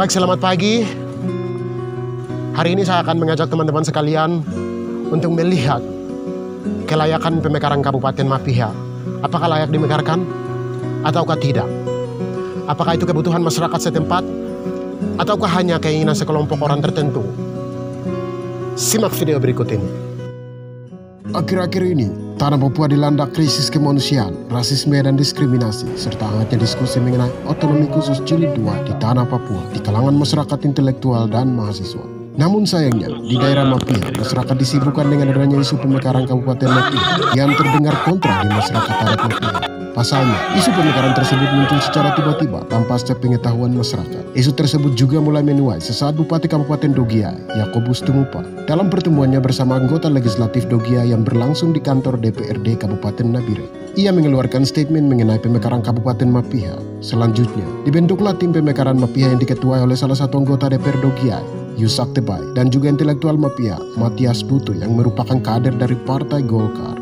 Baik, selamat pagi. Hari ini saya akan mengajak teman-teman sekalian untuk melihat kelayakan pemekaran Kabupaten Mapiha. Apakah layak dimekarkan ataukah tidak? Apakah itu kebutuhan masyarakat setempat ataukah hanya keinginan sekelompok orang tertentu? Simak video berikut ini. Akhir-akhir ini, tanah Papua dilanda krisis kemanusiaan, rasisme dan diskriminasi, serta hangatnya diskusi mengenai otonomi khusus jilid 2 di tanah Papua di kalangan masyarakat intelektual dan mahasiswa. Namun sayangnya, di daerah Mapiha, masyarakat disibukkan dengan adanya isu pemekaran Kabupaten Mapiha yang terdengar kontra di masyarakat adat Mapiha. Pasalnya, isu pemekaran tersebut muncul secara tiba-tiba tanpa sepengetahuan masyarakat. Isu tersebut juga mulai menuai sesaat Bupati Kabupaten Dogiai, Yakobus Tumupa, dalam pertemuannya bersama anggota legislatif Dogiai yang berlangsung di kantor DPRD Kabupaten Nabire. Ia mengeluarkan statement mengenai pemekaran Kabupaten Mapiha. Selanjutnya, dibentuklah tim pemekaran Mapiha yang diketuai oleh salah satu anggota DPR Dogiai, Yusak Tebai, dan juga intelektual Mapiha, Matias Buto, yang merupakan kader dari Partai Golkar.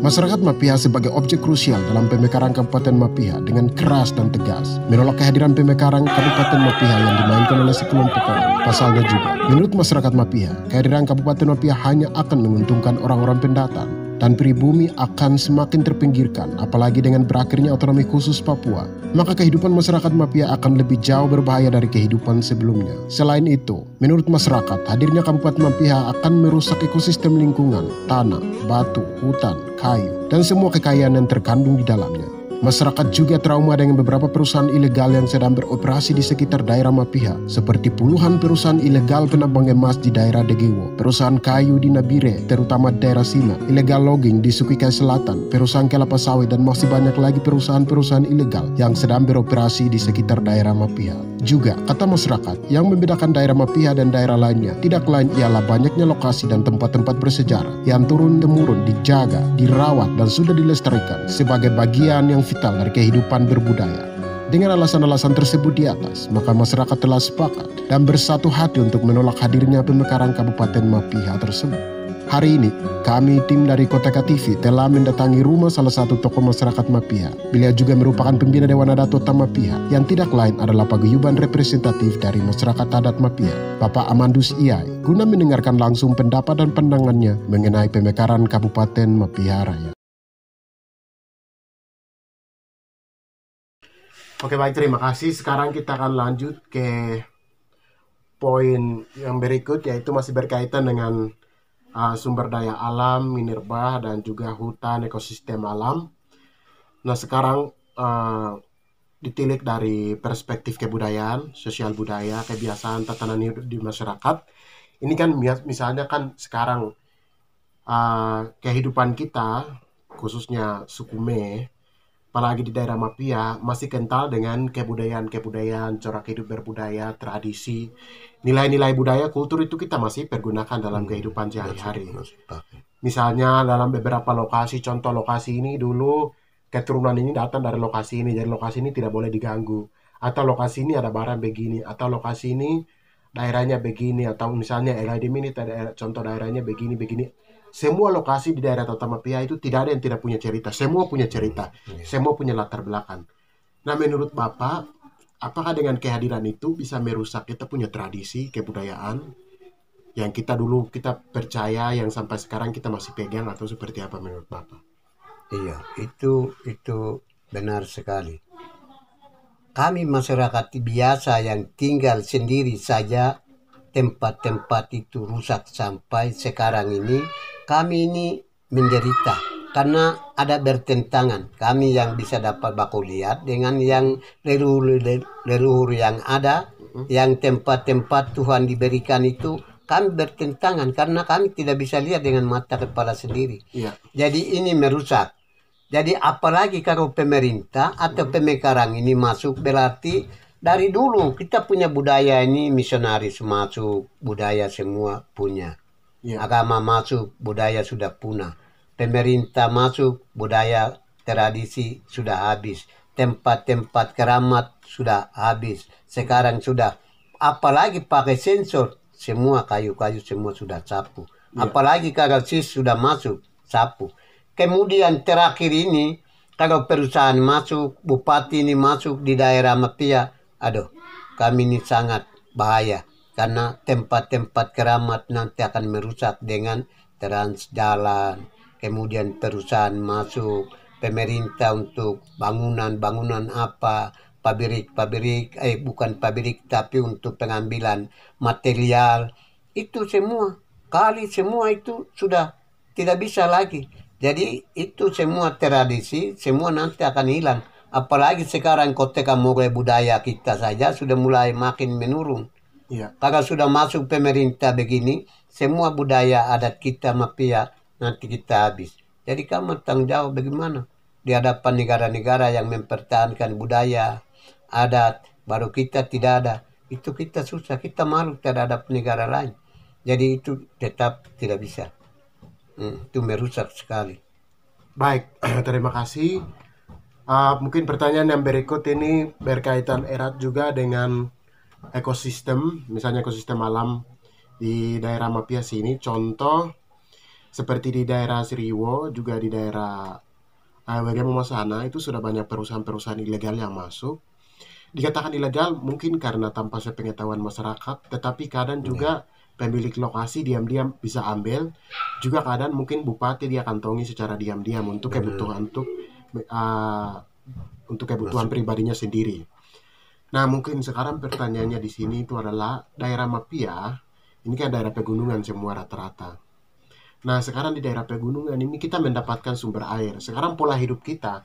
Masyarakat Mapiha sebagai objek krusial dalam pemekaran Kabupaten Mapiha dengan keras dan tegas menolak kehadiran pemekaran Kabupaten Mapiha yang dimainkan oleh sekelompok orang. Pasalnya juga, menurut masyarakat Mapiha, kehadiran Kabupaten Mapiha hanya akan menguntungkan orang-orang pendatang dan pribumi akan semakin terpinggirkan, apalagi dengan berakhirnya otonomi khusus Papua. Maka kehidupan masyarakat Mapiha akan lebih jauh berbahaya dari kehidupan sebelumnya. Selain itu, menurut masyarakat, hadirnya Kabupaten Mapiha akan merusak ekosistem lingkungan, tanah, batu, hutan, kayu, dan semua kekayaan yang terkandung di dalamnya. Masyarakat juga trauma dengan beberapa perusahaan ilegal yang sedang beroperasi di sekitar daerah Mapiha, seperti puluhan perusahaan ilegal penambang emas di daerah Degewo, perusahaan kayu di Nabire, terutama daerah Sima, ilegal logging di Sukikai Selatan, perusahaan kelapa sawit, dan masih banyak lagi perusahaan-perusahaan ilegal yang sedang beroperasi di sekitar daerah Mapiha. Juga, kata masyarakat, yang membedakan daerah Mapiha dan daerah lainnya tidak lain ialah banyaknya lokasi dan tempat-tempat bersejarah yang turun-temurun dijaga, dirawat, dan sudah dilestarikan sebagai bagian yang vital dari kehidupan berbudaya. Dengan alasan-alasan tersebut di atas, maka masyarakat telah sepakat dan bersatu hati untuk menolak hadirnya pemekaran Kabupaten Mapiha tersebut. Hari ini, kami tim dari Koteka TV telah mendatangi rumah salah satu tokoh masyarakat Mapiha. Beliau juga merupakan pembina Dewan Adat Kota Mapiha, yang tidak lain adalah paguyuban representatif dari masyarakat adat Mapiha, Bapak Amandus Iyai, guna mendengarkan langsung pendapat dan pandangannya mengenai pemekaran Kabupaten Mapiha Raya. Oke, baik, terima kasih. Sekarang kita akan lanjut ke poin yang berikut, yaitu masih berkaitan dengan sumber daya alam, minerba, dan juga hutan, ekosistem alam. Nah, sekarang ditilik dari perspektif kebudayaan, sosial budaya, kebiasaan, tatanan hidup di masyarakat. Ini kan misalnya kan sekarang kehidupan kita, khususnya Sukume, apalagi di daerah Mapiha, masih kental dengan kebudayaan-kebudayaan, corak hidup berbudaya, tradisi, nilai-nilai budaya, kultur itu kita masih pergunakan dalam kehidupan sehari-hari. Misalnya dalam beberapa lokasi, contoh lokasi ini dulu keturunan ini datang dari lokasi ini, jadi lokasi ini tidak boleh diganggu. Atau lokasi ini ada barang begini, atau lokasi ini daerahnya begini, atau misalnya LIDM ini contoh daerahnya begini-begini. Semua lokasi di daerah Kota Mapiha itu tidak ada yang tidak punya cerita. Semua punya cerita. Semua punya latar belakang. Nah, menurut Bapak, apakah dengan kehadiran itu bisa merusak kita punya tradisi, kebudayaan yang kita dulu kita percaya, yang sampai sekarang kita masih pegang, atau seperti apa menurut Bapak? Iya, itu benar sekali. Kami masyarakat biasa yang tinggal sendiri saja, tempat-tempat itu rusak sampai sekarang ini. Kami ini menderita karena ada bertentangan. Kami yang bisa dapat baku lihat dengan yang leluhur yang ada, yang tempat-tempat Tuhan diberikan itu, kami bertentangan karena kami tidak bisa lihat dengan mata kepala sendiri. Jadi ini merusak. Jadi apalagi kalau pemerintah atau pemekaran ini masuk, berarti dari dulu kita punya budaya ini, misionaris masuk, budaya semua punya. Agama masuk, budaya sudah punah. Pemerintah masuk, budaya tradisi sudah habis. Tempat-tempat keramat sudah habis. Sekarang sudah, apalagi pakai sensor, semua kayu-kayu semua sudah sapu. Apalagi kalau sis sudah masuk, sapu. Kemudian terakhir ini, kalau perusahaan masuk, bupati ini masuk di daerah Mapiha, aduh, kami ini sangat bahaya karena tempat-tempat keramat nanti akan merusak dengan trans jalan, kemudian perusahaan masuk, pemerintah untuk bangunan-bangunan apa, pabrik-pabrik, bukan pabrik tapi untuk pengambilan material, itu semua, kali semua itu sudah tidak bisa lagi. Jadi itu semua tradisi, semua nanti akan hilang. Apalagi sekarang kota mulai budaya kita saja sudah mulai makin menurun. Iya. Kalau sudah masuk pemerintah begini, semua budaya adat kita mafia nanti kita habis. Jadi kamu tanggung jawab bagaimana di hadapan negara-negara yang mempertahankan budaya, adat, baru kita tidak ada. Itu kita susah, kita malu terhadap negara lain. Jadi itu tetap tidak bisa. Itu merusak sekali. Baik, terima kasih. Mungkin pertanyaan yang berikut ini berkaitan erat juga dengan ekosistem, misalnya ekosistem alam di daerah Mapia sini. Contoh seperti di daerah Sriwo, juga di daerah Wegemo sana, itu sudah banyak perusahaan-perusahaan ilegal yang masuk. Dikatakan ilegal mungkin karena tanpa sepengetahuan masyarakat, tetapi kadang juga pemilik lokasi diam-diam bisa ambil. Juga kadang mungkin bupati dia kantongi secara diam-diam untuk kebutuhan untuk kebutuhan pribadinya sendiri. Nah, mungkin sekarang pertanyaannya di sini itu adalah daerah Mapia, ini kan daerah pegunungan semua rata-rata. Nah, sekarang di daerah pegunungan ini kita mendapatkan sumber air. Sekarang pola hidup kita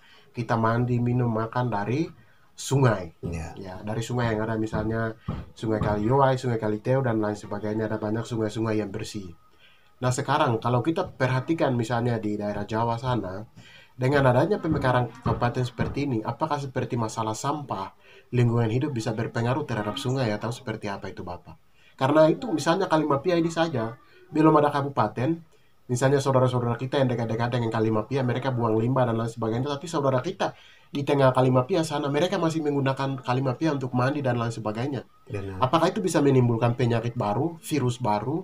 mandi, minum, makan dari sungai. Ya, dari sungai yang ada misalnya Sungai Kalioai, Sungai Kaliteo dan lain sebagainya. Ada banyak sungai-sungai yang bersih. Nah, sekarang kalau kita perhatikan misalnya di daerah Jawa sana, dengan adanya pemekaran kabupaten seperti ini, apakah seperti masalah sampah, lingkungan hidup bisa berpengaruh terhadap sungai atau seperti apa itu Bapak? Karena itu misalnya Kalimapia ini saja, belum ada kabupaten, misalnya saudara-saudara kita yang dekat-dekat dengan Kalimapia, mereka buang limbah dan lain sebagainya, tapi saudara kita di tengah Kalimapia sana, mereka masih menggunakan Kalimapia untuk mandi dan lain sebagainya. Apakah itu bisa menimbulkan penyakit baru, virus baru,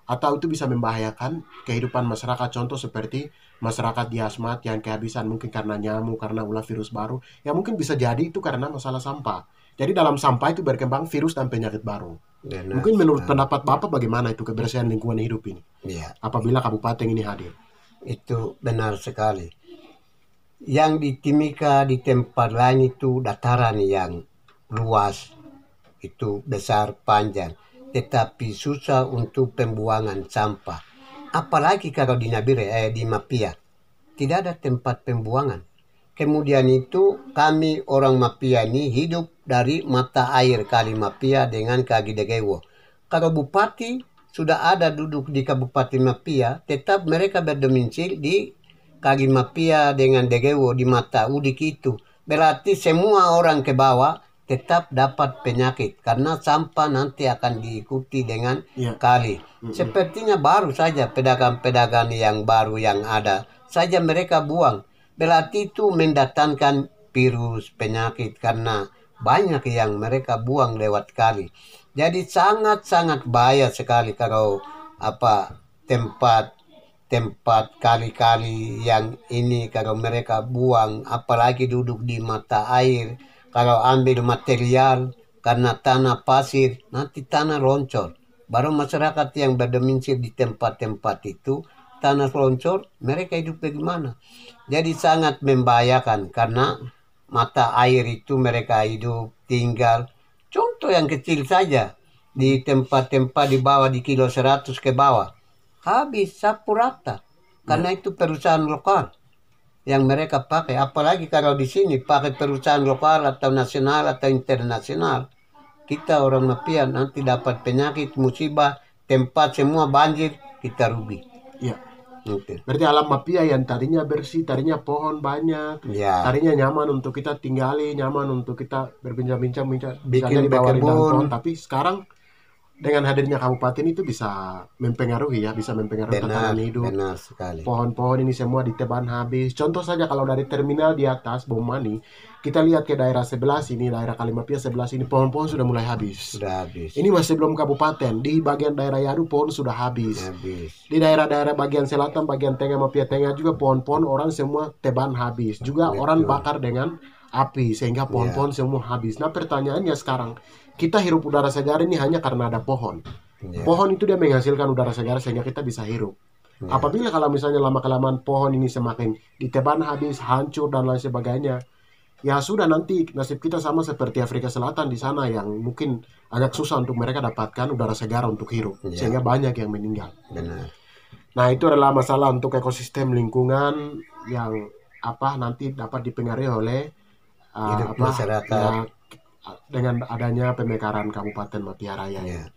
atau itu bisa membahayakan kehidupan masyarakat? Contoh seperti masyarakat di Asmat yang kehabisan mungkin karena nyamuk, karena ulah virus baru, ya mungkin bisa jadi itu karena masalah sampah. Jadi dalam sampah itu berkembang virus dan penyakit baru. Mungkin menurut pendapat Bapak bagaimana itu kebersihan lingkungan hidup ini? Apabila kabupaten ini hadir. Itu benar sekali. Yang di Timika, di tempat lain itu dataran yang luas, itu besar, panjang, tetapi susah untuk pembuangan sampah. Apalagi kalau di Nabire, di Mapia, tidak ada tempat pembuangan. Kemudian itu kami orang Mapia ini hidup dari mata air Kali Mapia dengan Kagi Degewo. Kalau bupati sudah ada duduk di Kabupaten Mapia, tetap mereka berdomisili di Kagi Mapia dengan Degewo di mata udik itu. Berarti semua orang ke bawah tetap dapat penyakit karena sampah nanti akan diikuti dengan kali. Sepertinya baru saja pedagang-pedagang yang baru yang ada saja mereka buang. Berarti itu mendatangkan virus penyakit karena banyak yang mereka buang lewat kali. Jadi sangat-sangat bahaya sekali kalau tempat kali-kali yang ini kalau mereka buang, apalagi duduk di mata air. Kalau ambil material karena tanah pasir, nanti tanah loncor. Baru masyarakat yang berdomisili di tempat-tempat itu, tanah loncor, mereka hidup bagaimana? Jadi sangat membahayakan karena mata air itu mereka hidup, tinggal. Contoh yang kecil saja, di tempat-tempat di bawah, di kilo 100 ke bawah, habis sapu rata. Karena itu perusahaan lokal yang mereka pakai. Apalagi kalau di sini pakai perusahaan lokal atau nasional atau internasional, kita orang Mapia nanti dapat penyakit, musibah, tempat semua banjir, kita rugi. Berarti alam Mapia yang tadinya bersih, tadinya pohon banyak, tadinya nyaman untuk kita tinggali, nyaman untuk kita berbincang-bincang, bikin di bawah pohon, tapi sekarang dengan hadirnya kabupaten itu bisa mempengaruhi tatanan hidup. Benar sekali. Pohon-pohon ini semua ditebang habis. Contoh saja kalau dari terminal di atas Bomani, kita lihat ke daerah sebelah sini, daerah Kalimapia sebelah sini, pohon-pohon sudah mulai habis. Ini masih belum kabupaten. Di bagian daerah Yadu pohon sudah habis. Di daerah-daerah bagian selatan, bagian tengah Mapia Tengah juga pohon-pohon orang semua tebang habis. Juga orang bakar dengan api sehingga pohon-pohon semua habis. Nah pertanyaannya sekarang, kita hirup udara segar ini hanya karena ada pohon. Ya. Pohon itu dia menghasilkan udara segar sehingga kita bisa hirup. Ya. Apabila kalau misalnya lama-kelamaan pohon ini semakin diteban habis, hancur dan lain sebagainya, ya sudah nanti nasib kita sama seperti Afrika Selatan di sana yang mungkin agak susah untuk mereka dapatkan udara segar untuk hirup, Ya. sehingga banyak yang meninggal. Benar. Nah itu adalah masalah untuk ekosistem lingkungan yang nanti dapat dipengaruhi oleh Hidup masyarakat. ya, dengan adanya pemekaran Kabupaten Mapia Raya. Ya.